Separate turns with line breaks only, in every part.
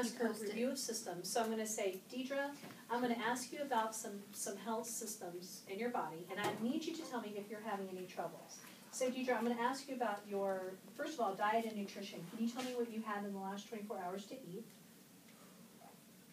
ask her review of systems. So I'm going to say, Deidre, I'm going to ask you about some health systems in your body, and I need you to tell me if you're having any troubles. So Deidre, I'm going to ask you about your, first of all, diet and nutrition. Can you tell me what you had in the last 24 hours to eat?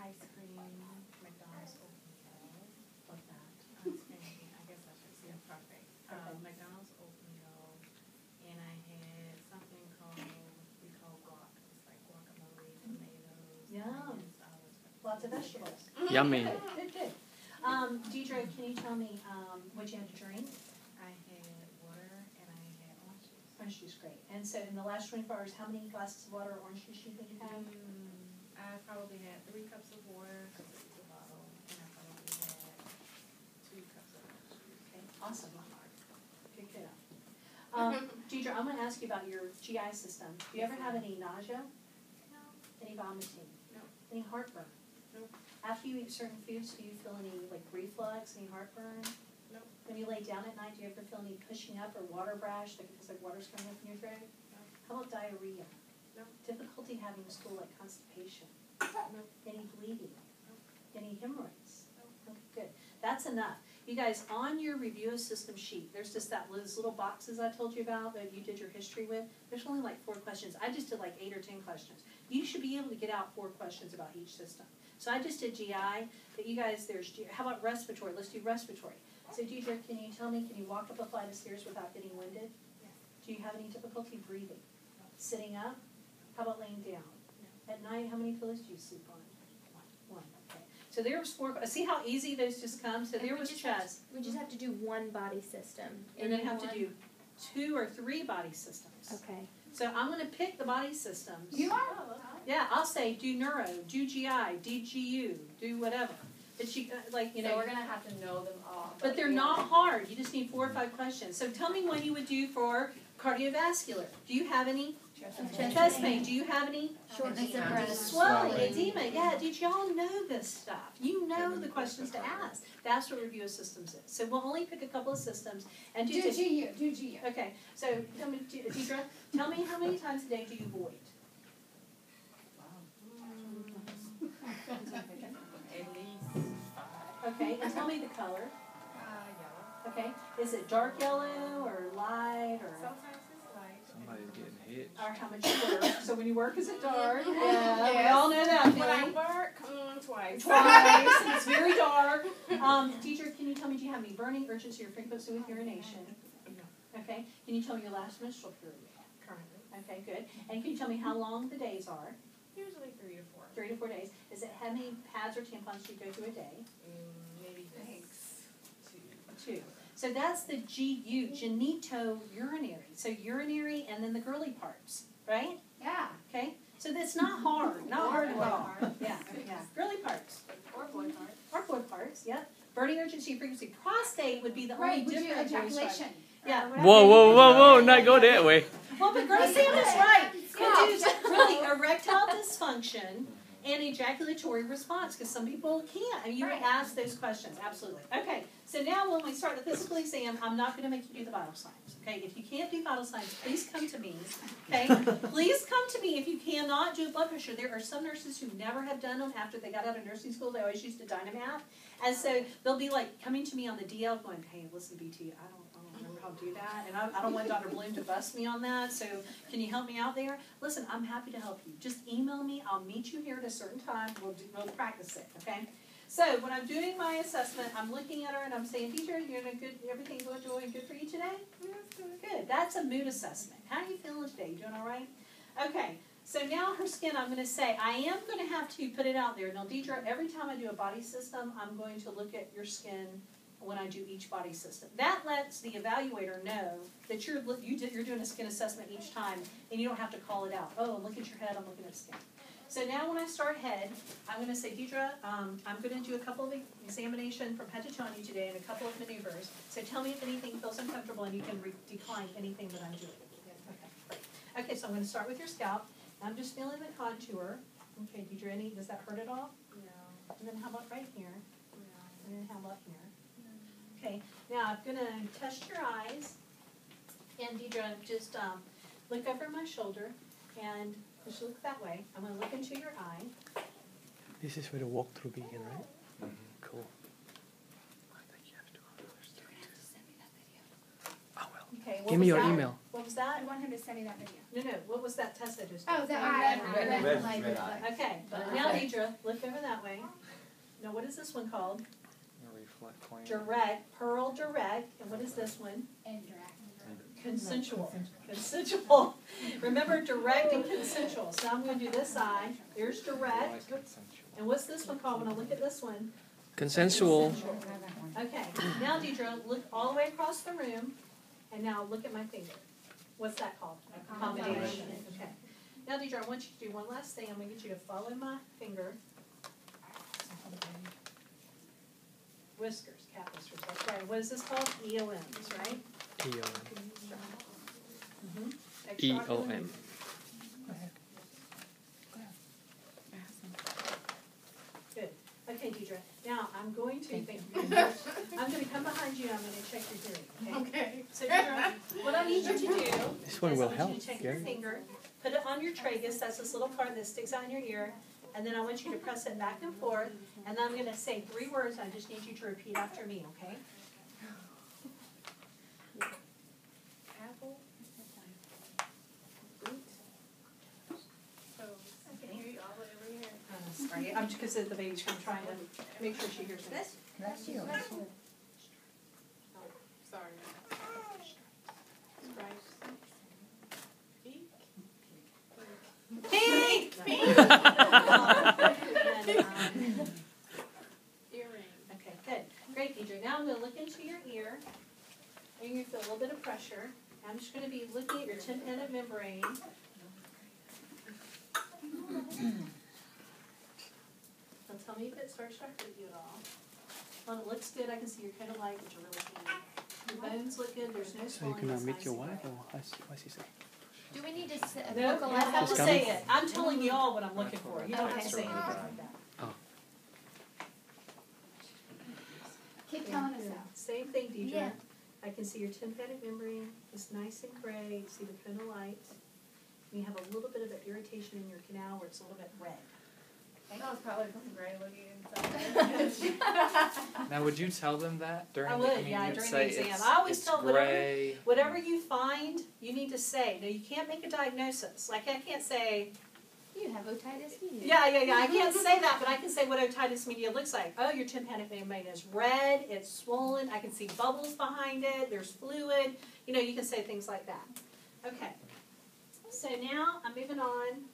Ice cream, McDonald's oatmeal.
Like that.
Ice cream, I guess I should say perfect. McDonald's oatmeal, and I had something we call guac. It's like guacamole, tomatoes,
Yum.
onions, olives.
Lots of vegetables.
Yummy.
Good, good. Deidre, can you tell me what you had to drink?
I had water and I had orange juice.
Orange juice, great. And so in the last 24 hours, how many glasses of water or orange juice do you think you had?
I probably had 3 cups of water, because it's a bottle, and I probably had 2 cups of orange juice.
Okay, awesome. Good, good. Deidre, I'm going to ask you about your GI system. Do you ever have any nausea?
No.
Any vomiting?
No.
Any heartburn?
No.
After you eat certain foods, do you feel any like reflux, any heartburn?
No.
When you lay down at night, do you ever feel any pushing up or water brash, like it feels like water's coming up in your throat?
No.
How about diarrhea?
No.
Difficulty having stool like constipation?
No.
Any bleeding?
No.
Any hemorrhoids?
No.
Okay, good. That's enough. You guys, on your review of system sheet, there's just those little boxes I told you about that you did your history with. There's only like 4 questions. I just did like 8 or 10 questions. You should be able to get out 4 questions about each system. So I just did GI, but you guys, how about respiratory? Let's do respiratory. So Deidre, can you tell me, can you walk up a flight of stairs without getting winded?
Yes.
Do you have any difficulty breathing?
No.
Sitting up? How about laying down?
No.
At night, how many pillows do you sleep on? One. Okay. So there was 4. See how easy those just come? So there was chest.
We just have to do one body system.
You're going to have to do 2 or 3 body systems.
Okay.
So I'm going to pick the body systems.
You are?
Yeah, I'll say do neuro, do GI, do GU, do whatever. But you,
So we're going to have to know them all.
But they're not hard. You just need 4 or 5 questions. So tell me what you would do for cardiovascular. Do you have any? Chest pain. Do you have any?
Shortness of breath.
Swelling, edema. Yeah, did y'all know this stuff? You know the questions to ask. That's what review of systems is. So we'll only pick a couple of systems and do
GU.
Okay. So tell me, Deidre, tell me how many times a day do you void?
At least 5.
Okay, and tell me the color.
Yellow.
Okay, is it dark yellow or light or?
Sometimes it's light.
Somebody's getting hit.
Or how much you work? So when you work, is it dark? Yeah, we
Yes.
all know that.
When I
feeling.
work, twice.
Twice, and it's very dark. Deidre, can you tell me, do you have any burning, urgency, or frequency with urination?
No.
Okay. Can you tell me your last menstrual period?
Currently.
Okay, good. And can you tell me how long the days are?
Usually 3 to 4.
3 to 4 days. Is it how many pads or tampons do you go through a day?
Maybe just 2.
2. So that's the GU, genitourinary. So urinary and then the girly parts, right?
Yeah.
Okay? So that's not hard. Not hard at all. Yeah, yeah. Girly parts.
Or boy parts.
Or boy parts, yep. Burning, urgency, frequency. Prostate would be the only
Right, would you
different
ejaculation?
Yeah.
Whoa, not go that way.
Well, but girl, Sam is right. Could do really erectile dysfunction and ejaculatory response, because some people can't. And you would ask those questions, absolutely. Okay, so now when we start the physical exam, I'm not going to make you do the vital signs. Okay, if you can't do vital signs, please come to me. Okay, please come to me if you cannot do blood pressure. There are some nurses who never have done them after they got out of nursing school. They always used to Dynamath, and so they'll be like coming to me on the DL, going, "Hey, listen, BT, I don't remember how to do that, and I don't want Dr. Bloom to bust me on that, so can you help me out there?" Listen, I'm happy to help you. Just email me. I'll meet you here at a certain time. We'll practice it, okay? So when I'm doing my assessment, I'm looking at her and I'm saying, "Deidre, you're doing good. Everything going good for you today?" Good. That's a mood assessment. How are you feeling today? You doing all right? Okay. So now her skin, I'm going to say, I am going to have to put it out there. Now, Deidre, every time I do a body system, I'm going to look at your skin when I do each body system. That lets the evaluator know that you're doing a skin assessment each time, and you don't have to call it out. Oh, look at your head, I'm looking at skin. So now when I start head, I'm going to say, Deidre, I'm going to do a couple of examination from head to toe on you today and a couple of maneuvers. So tell me if anything feels uncomfortable, and you can decline anything that I'm doing. Okay, great. Okay, so I'm going to start with your scalp. I'm just feeling the contour. Okay, Deidre, does that hurt at all?
No.
And then how about right here?
No.
And then how about here? Okay, now I'm going to test your eyes, and Deidre, just look over my shoulder, and just look that way. I'm going to look into your eye.
This is where the walkthrough begin, right? Cool. I think you have to Oh well.
Okay, what
Give me
was
your
that?
email.
What was
I
that?
want him to send me that video.
No, what was that test I just did?
Oh, the
Red
eye.
Okay, now Deidre, look over that way. Now what is this one called?
Reflect point.
Direct, Pearl Direct, and what is this one?
Interact.
Consensual. Consensual. Remember direct and consensual. So I'm going to do this eye. Here's direct. And what's this one called when I look at this one?
Consensual.
Okay, now Deidre, look all the way across the room, and now look at my finger. What's that called? Accommodation. Okay. Now Deidre, I want you to do one last thing. I'm going to get you to follow my finger. Whiskers, cat whiskers. That's right. What is this called? EOMs, right?
EOM.
Good. Okay, Deidre. Now I'm going to I'm going to come behind you. And I'm going to check your hearing. Okay. So Deidre, what I need you to do
This one
is
will
I want
help,
you to take your
Gary.
finger, put it on your tragus. That's this little part that sticks out in your ear. And then I want you to press it back and forth. And then I'm going to say 3 words. I just need you to repeat after me. Okay?
Apple. So, I can hear you all the way over here.
Sorry, I'm because of the baby's. I'm trying to make sure she hears me.
That's you.
Sorry. Stripes. Beak.
Pink!
Earring.
Okay, good. Great, Deidre. Now I'm going to look into your ear. And you're going to feel a little bit of pressure. I'm just going to be looking at your tympanic membrane. Now tell me if it starts to hurt you at all. Well, it looks good. I can see you're kind of light, but you're really clean. Your bones look good. There's no
So you
swelling.
can
It's
meet
nice
your
and
wife,
gray.
or what's he say?
Do we need to
No, you don't have
vocalize
to
She's
say
coming?
it. I'm telling you all what I'm looking for. You don't have to say anything
Okay.
like that.
Keep telling us out.
Same thing, Deidre.
Yeah.
I can see your tympanic membrane is nice and gray. You see the cone of light. And you have a little bit of an irritation in your canal where it's a little bit red.
That was probably from gray looking inside.
Now, would you tell them that during?
I would,
mean,
yeah,
you'd
during
say
the exam.
it's-
I always
it's
tell
gray.
whatever you find, you need to say. Now, you can't make a diagnosis. Like, I can't say,
You have otitis media.
yeah. I can't say that, but I can say what otitis media looks like. Oh, your tympanic membrane is red, it's swollen, I can see bubbles behind it, there's fluid. You know, you can say things like that. Okay. So now, I'm moving on.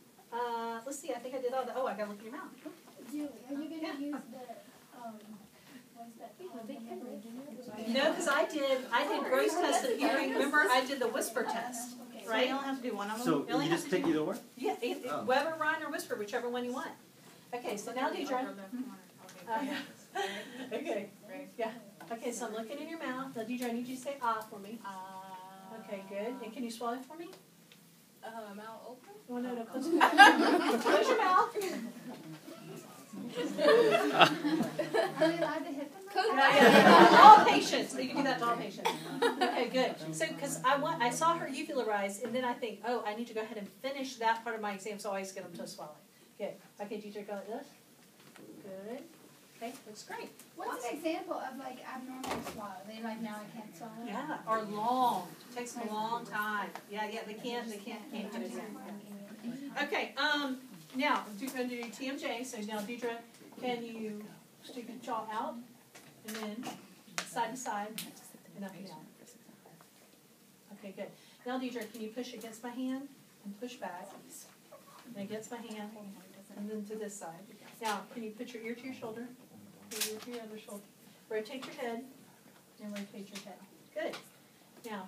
Let's see, I think I did all the, I gotta look in your mouth.
Julie, are you
Yeah.
gonna use the, what's that?
No, because I did gross test of hearing. Remember, I did the whisper test, right?
don't have to do one of
So
You only
you
have
just
to
pick
do-
either or?
Yeah,
Oh.
Weber, Ryan, or whisper, whichever one you want. Okay, so now Deidre. Okay. Yeah. Okay, so I'm looking in your mouth. Now, Deidre, I need you to say ah for me. Okay, good. And can you swallow it for me?
Mouth open.
Oh, no, close your mouth. Close your mouth.
Are we allowed to hit them?
Yeah. All patients. You can do that to all patients. Okay, good. So, because I saw her uvularize, and then I think, I need to go ahead and finish that part of my exam, so I always get them to swallow. Good. Okay, Deidre, go like this. Good. Okay, looks great.
What's an example of like abnormal swallow? They like, now I can't swallow?
Yeah, or long. Takes them a long time. Yeah, they can't do it again. Okay, now, we're going to do TMJ. So now, Deidre, can you stick your jaw out, and then side to side, and up and down. Okay, good. Now, Deidre, can you push against my hand, and push back, and against my hand, and then to this side. Now, can you put your ear to your shoulder, your ear to your other shoulder. Rotate your head, and rotate your head. Good. Now,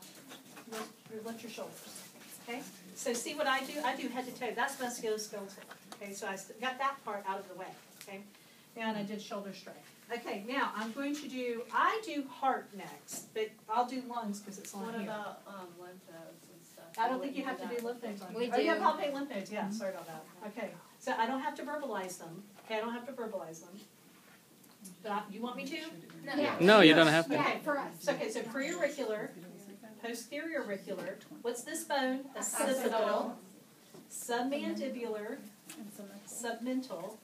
lift your shoulders. Okay? So see what I do? I do head to toe. That's musculoskeletal. Okay, so I got that part out of the way. Okay? And I did shoulder straight. Okay, now I do heart next, but I'll do lungs because it's on
What
here.
about lymph nodes and stuff?
I don't think you have to do lymph nodes on
We
here. Oh, you
do.
have palpate lymph nodes. Yeah, sorry about that. Okay, so I don't have to verbalize them. Okay, I don't have to verbalize them. But you want me to?
Yeah.
No, you don't have to.
Yeah, for us.
So, okay, so preauricular, posterior auricular. What's this bone? Occipital. Submandibular. Submental.